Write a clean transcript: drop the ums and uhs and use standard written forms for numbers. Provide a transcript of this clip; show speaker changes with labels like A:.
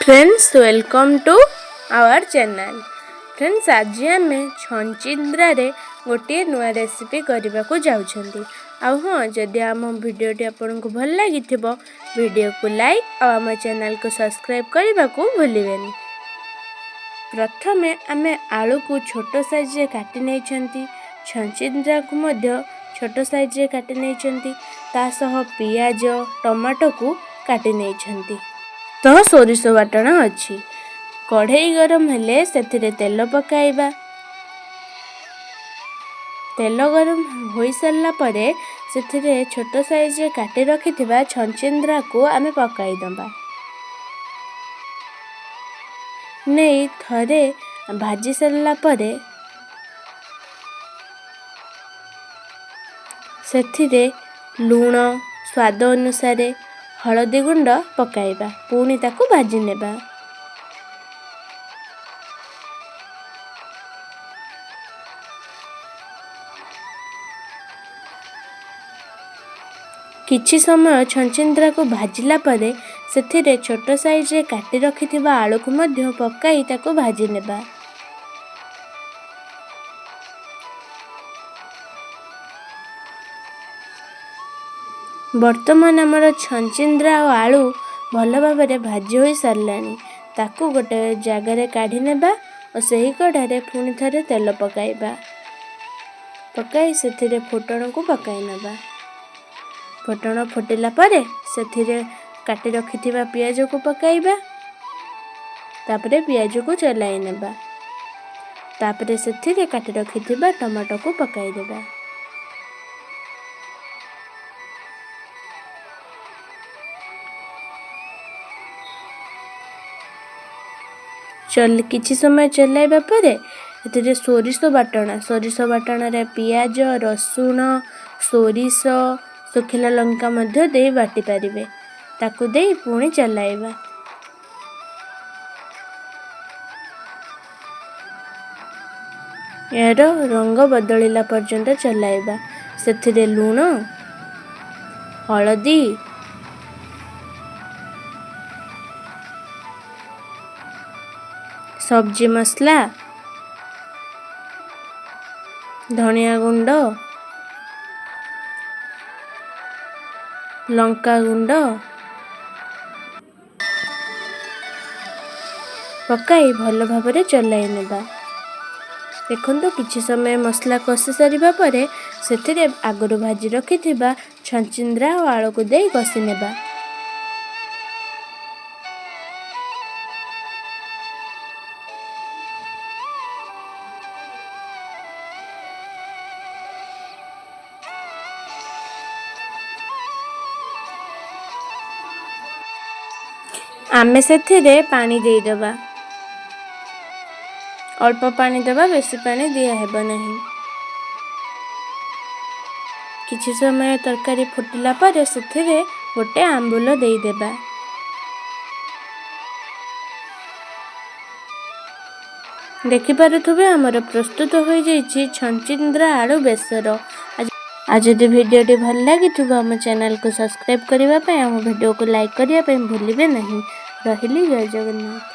A: Friends welcome to our channel. Friends आज आम छचिंद्रा रे गोटे नुआ रेसिपी करने को जाउछंती। हाँ जदि आम भिडियोटी आपन को भल लगी वीडियो को लाइक और आम चैनल को सब्सक्राइब करने को भूलिबेनी। प्रथमे आम आलू को छोट साइज रे काटी नहीं, छचिंद्रा को मध्य छोट साइज रे काटी नहीं, तासह पियाज टमाटो को काटी नहीं। तो सोरिष बाटण अच्छी कढ़ई गरम हेले सेथिरे तेल पकाइबा। तेल गरम हो सारा परे सेथिरे छोट साइज रे काटी रखिथिबा छचिंद्रा को आमे पकाई दबा। नहीं थरे भाजी सारा परे सेथिरे लूण स्वाद अनुसार हलदी गुंड पकाइबा, पुणी ताकू भाजी नेबा। किछि समय छचिंद्रा को भाजिला परे सेथिरे छोट साइज रे काटी रखिथिबा आलू को मध्य पकाई ताकू भाजी नेबा। वर्तमान आमर छचिंद्रा और आलू भल भाव भाजी हो सारानी। ताकू गोटे जगार काढ़ी नेबा और सही कढ़ारे पुणी थरे तेल पकाइबा। पकाई सेथिरे फुटण को पकाई नेबा। फुटण फुटिला परे सेथिरे काटी रखिथिबा पियाज को पकाइबा। तापरे पियाज को चलाई नेबा। तापरे सेथिरे काटी रखिथिबा टमाटो को पकाई देबा। किछि समय चलाइबा परे एतिरे सोरिष बाटण रे पियाज रसुण सोरिष सुखिला लंका मध्य दे बाटी पारिबे। ताकू दे पुणी चलाइबा। यार रंग बदलिला पर्यंत चलाइबा। सेथिरे लूण हलदी सब्जी मसला धनिया गुंड लंका गुंड पकाई भल भाव चलाई नेबा। देखो किछि समय मसला कषि सारिबा परे सेथिरे आगरू भाजी रखिथिबा छचिंद्रा और आलू को दे कषि नेबा। आमे सेथिरे पानी दे दबा। अल्प पानी दबा, बेसी पानी दिया हेबा नहीं। किछि समय तरकारी फुटिला पर सेथिरे गोटे आंबुल दे देबा। देखि पारुथबे हमर प्रस्तुत हो जाइछि छचिंद्रा आलू बेसर। आज यदि वीडियोटी भल लगी हम चैनल को सब्सक्राइब करने, हम वीडियो को लाइक करने भूलिबे नहीं। रहिली जय जगन्नाथ।